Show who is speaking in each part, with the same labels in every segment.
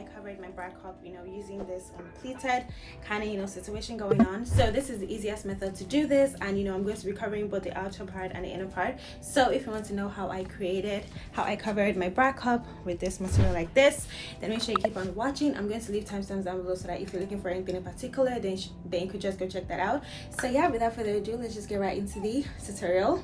Speaker 1: I covered my bra cup, using this pleated kind of, situation going on. So this is the easiest method to do this, and I'm going to be covering both the outer part and the inner part. So if you want to know how I covered my bra cup with this material like this, then make sure you keep on watching. I'm going to leave timestamps down below so that if you're looking for anything in particular, then you could just go check that out. So yeah, without further ado, let's just get right into the tutorial.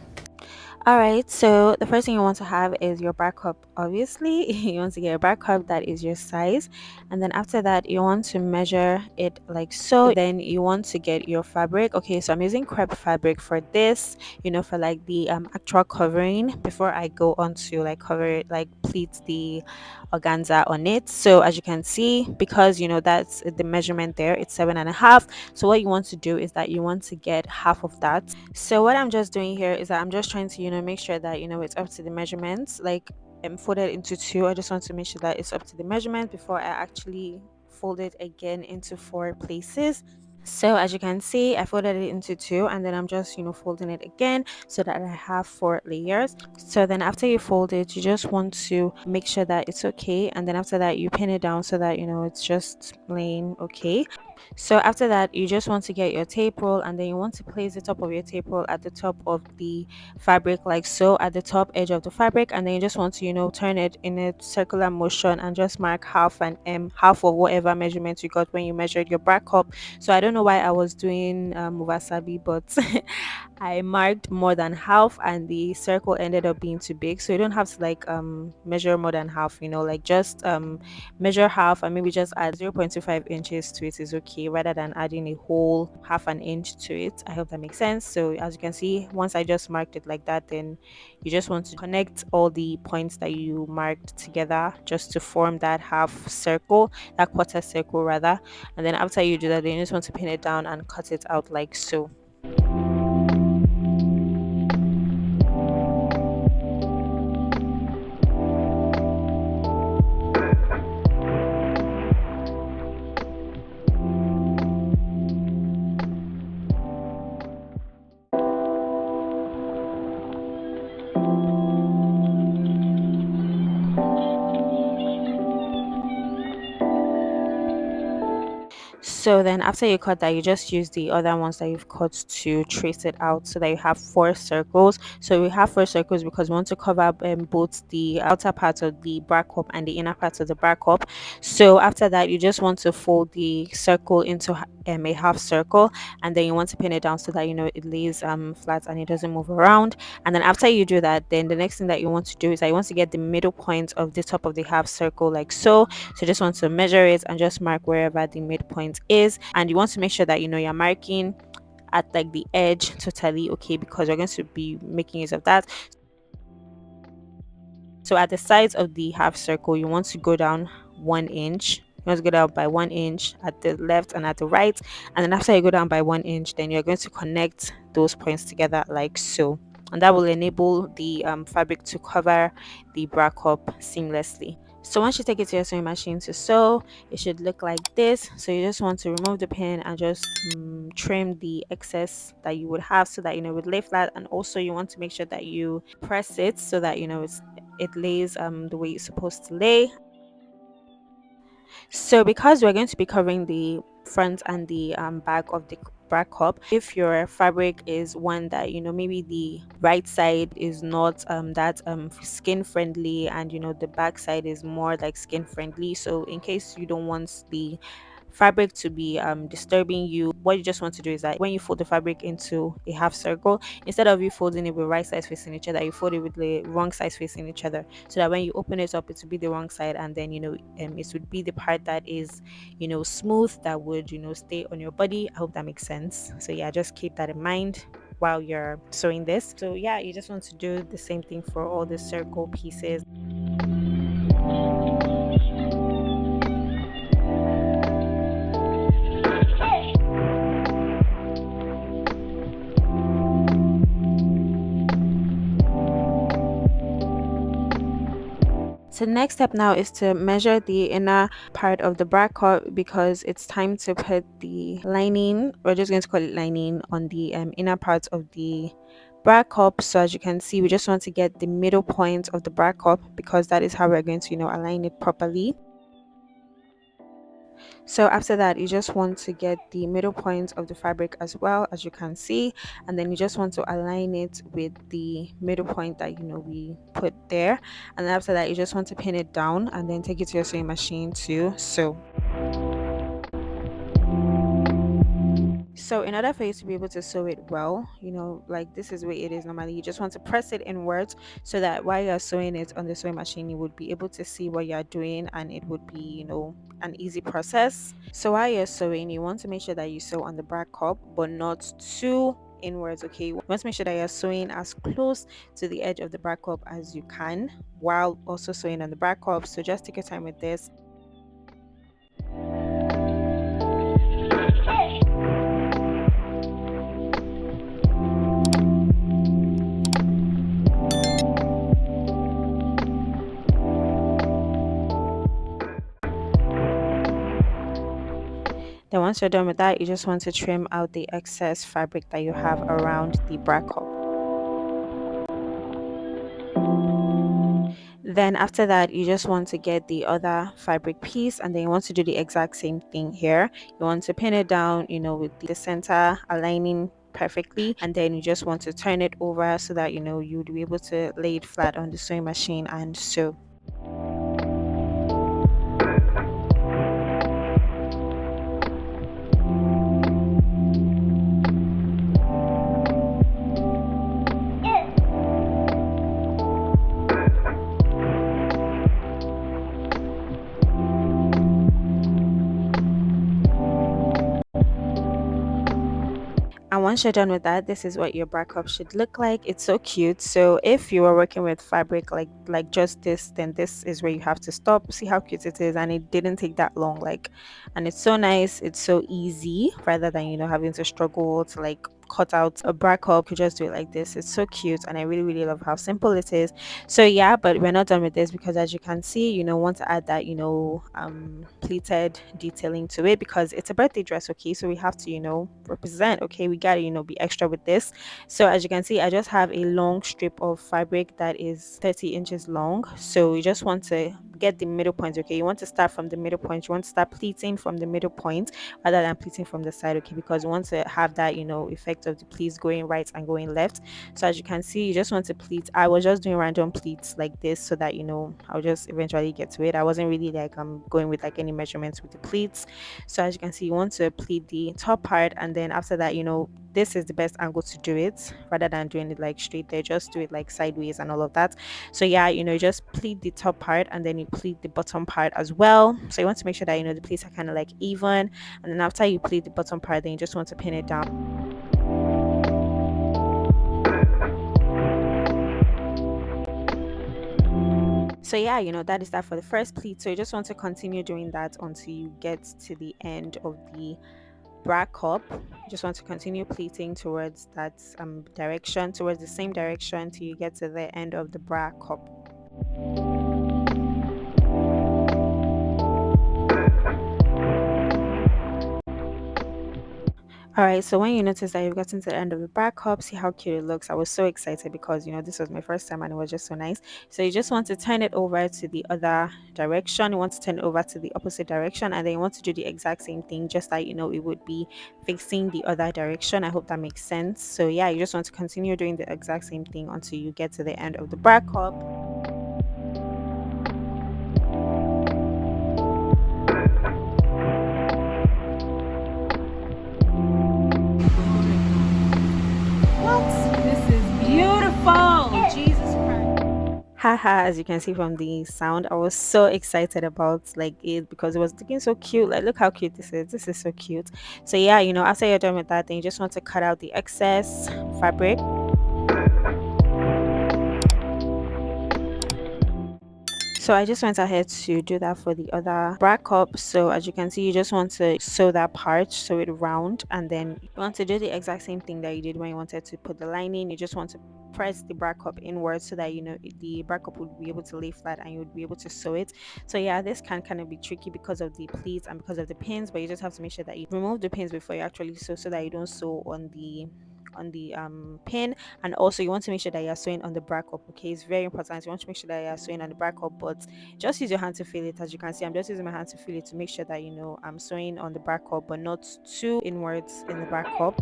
Speaker 1: All right, so the first thing you want to have is your bra cup. Obviously, you want to get a bra cup that is your size, and then after that, you want to measure it like so. Then you want to get your fabric. Okay, so I'm using crepe fabric for this, for like the actual covering before I go on to like cover it, like pleat the organza on it. So as you can see, because that's the measurement there, it's 7.5. So what you want to do is that you want to get half of that. So what I'm just doing here is that I'm just trying to make sure that it's up to the measurements, like folded into two. I just want to make sure that it's up to the measurement before I actually fold it again into 4 places. So as you can see, I folded it into two, and then I'm just folding it again so that I have 4 layers. So then after you fold it, you just want to make sure that it's okay, and then after that you pin it down so that it's just laying okay. So after that, you just want to get your tape roll, and then you want to place the top of your tape roll at the top of the fabric like so, at the top edge of the fabric, and then you just want to turn it in a circular motion and just mark half and half of whatever measurement you got when you measured your bra cup. So I don't know why I was doing wasabi, but I marked more than half, and the circle ended up being too big. So you don't have to like measure more than half, like just measure half and maybe just add 0.25 inches to it is okay, rather than adding a whole half an inch to it. I hope that makes sense. So as you can see, once I just marked it like that, then you just want to connect all the points that you marked together just to form that half circle, that quarter circle rather. And then after you do that, then you just want to pin it down and cut it out like so. So then after you cut that, you just use the other ones that you've cut to trace it out so that you have 4 circles. So we have 4 circles because we want to cover both the outer part of the bra cup and the inner part of the bra cup. So after that, you just want to fold the circle into a half circle, and then you want to pin it down so that it lays flat and it doesn't move around. And then after you do that, then the next thing that you want to do is that you want to get the middle point of the top of the half circle like so. So just want to measure it and just mark wherever the midpoint is, and you want to make sure that you're marking at like the edge totally, okay, because you're going to be making use of that. So at the sides of the half circle, you want to go down 1 inch. You want to go down by 1 inch at the left and at the right, and then after you go down by 1 inch, then you're going to connect those points together like so, and that will enable the fabric to cover the bra cup seamlessly. So once you take it to your sewing machine to sew, it should look like this. So you just want to remove the pin and just trim the excess that you would have so that it would lay flat, and also you want to make sure that you press it so that it lays the way it's supposed to lay. So because we're going to be covering the front and the back of the bra cup, if your fabric is one that maybe the right side is not that skin friendly, and the back side is more like skin friendly, so in case you don't want the fabric to be disturbing you, what you just want to do is that when you fold the fabric into a half circle, instead of you folding it with right sides facing each other, you fold it with the wrong sides facing each other, so that when you open it up, it will be the wrong side, and then it would be the part that is smooth, that would stay on your body. I hope that makes sense. So yeah, just keep that in mind while you're sewing this. So yeah, you just want to do the same thing for all the circle pieces. So the next step now is to measure the inner part of the bra cup, because it's time to put the lining, we're just going to call it lining, on the inner part of the bra cup. So as you can see, we just want to get the middle point of the bra cup, because that is how we're going to align it properly. So after that, you just want to get the middle point of the fabric as well, as you can see, and then you just want to align it with the middle point that we put there. And then after that, you just want to pin it down and then take it to your sewing machine to sew. So in order for you to be able to sew it well, like this is where it is normally, you just want to press it inwards so that while you're sewing it on the sewing machine, you would be able to see what you're doing and it would be, an easy process. So while you're sewing, you want to make sure that you sew on the back cup, but not too inwards. Okay, you want to make sure that you're sewing as close to the edge of the back cup as you can while also sewing on the back cup. So just take your time with this. Then once you're done with that, you just want to trim out the excess fabric that you have around the bra cup. Then after that, you just want to get the other fabric piece and then you want to do the exact same thing here. You want to pin it down, with the center aligning perfectly, and then you just want to turn it over so that you'd be able to lay it flat on the sewing machine and sew. And once you're done with that, this is what your bra cup should look like. It's so cute. So if you are working with fabric like just this, then this is where you have to stop. See how cute it is, and it didn't take that long. And it's so nice. It's so easy rather than having to struggle to cut out a bra cup. You could just do it like this. It's so cute, and I really really love how simple it is. So yeah, but we're not done with this because as you can see, want to add that pleated detailing to it because it's a birthday dress. Okay, so we have to represent. Okay, we gotta be extra with this. So as you can see, I just have a long strip of fabric that is 30 inches long. So you just want to get the middle point. Okay, you want to start from the middle point. You want to start pleating from the middle point rather than pleating from the side. Okay, because you want to have that effect of the pleats going right and going left. So as you can see, you just want to pleat. I was just doing random pleats like this so that I'll just eventually get to it. I wasn't really I'm going with any measurements with the pleats. So as you can see, you want to pleat the top part, and then after that, this is the best angle to do it rather than doing it straight there. Just do it sideways and all of that. So yeah, just pleat the top part and then you pleat the bottom part as well. So you want to make sure that the pleats are kind of even, and then after you pleat the bottom part, then you just want to pin it down. So yeah, that is that for the first pleat. So you just want to continue doing that until you get to the end of the bra cup. You just want to continue pleating towards that direction, towards the same direction till you get to the end of the bra cup. All right, so when you notice that you've gotten to the end of the bra cup, see how cute it looks. I was so excited because this was my first time and it was just so nice. So you just want to turn it over to the other direction. You want to turn it over to the opposite direction, and then you want to do the exact same thing, just like it would be facing the other direction. I hope that makes sense. So yeah, you just want to continue doing the exact same thing until you get to the end of the bra cup. This is beautiful. Jesus Christ. Haha, as you can see from the sound, I was so excited about it because it was looking so cute. Look how cute this is. This is so cute. So yeah, after you're done with that, then you just want to cut out the excess fabric. So I just went ahead to do that for the other bra cup. So as you can see, you just want to sew that part, sew it round, and then you want to do the exact same thing that you did when you wanted to put the lining. You just want to press the bra cup inwards so that the bra cup would be able to lay flat and you would be able to sew it. So yeah, this can kind of be tricky because of the pleats and because of the pins, but you just have to make sure that you remove the pins before you actually sew so that you don't sew pin. And also you want to make sure that you're sewing on the back up. Okay, it's very important. You want to make sure that you're sewing on the back up, but just use your hand to feel it. As you can see, I'm just using my hand to feel it to make sure that I'm sewing on the back up but not too inwards in the back up.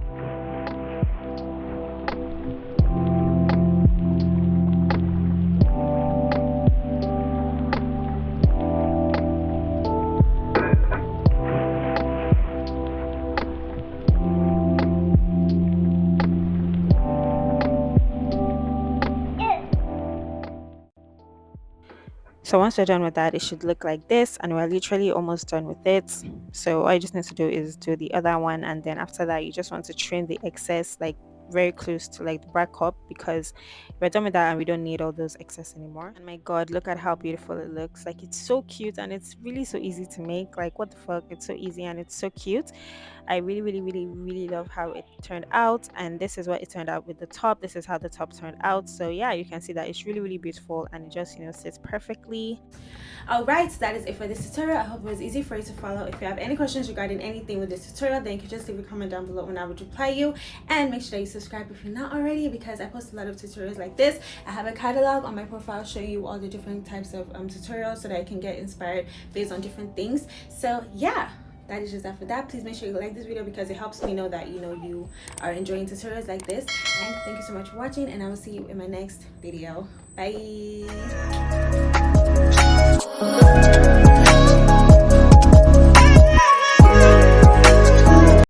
Speaker 1: So once you're done with that, it should look like this, and we're literally almost done with it. So all you just need to do is do the other one, and then after that you just want to trim the excess like very close to like the back up, because we're done with that and we don't need all those excess anymore. And my god, look at how beautiful it looks. Like, it's so cute and it's really so easy to make. Like, what the fuck, it's so easy and it's so cute. I really really really really love how it turned out, and this is what it turned out with the top. This is how the top turned out. So yeah, you can see that it's really really beautiful and it just sits perfectly. Alright, so that is it for this tutorial. I hope it was easy for you to follow. If you have any questions regarding anything with this tutorial, then you can just leave a comment down below and I would reply you. And make sure that you subscribe if you're not already, because I post a lot of tutorials like this. I have a catalog on my profile showing you all the different types of tutorials so that I can get inspired based on different things. So yeah, that is just that for that. Please make sure you like this video because it helps me know that you are enjoying tutorials like this. And thank you so much for watching, and I will see you in my next video. Bye.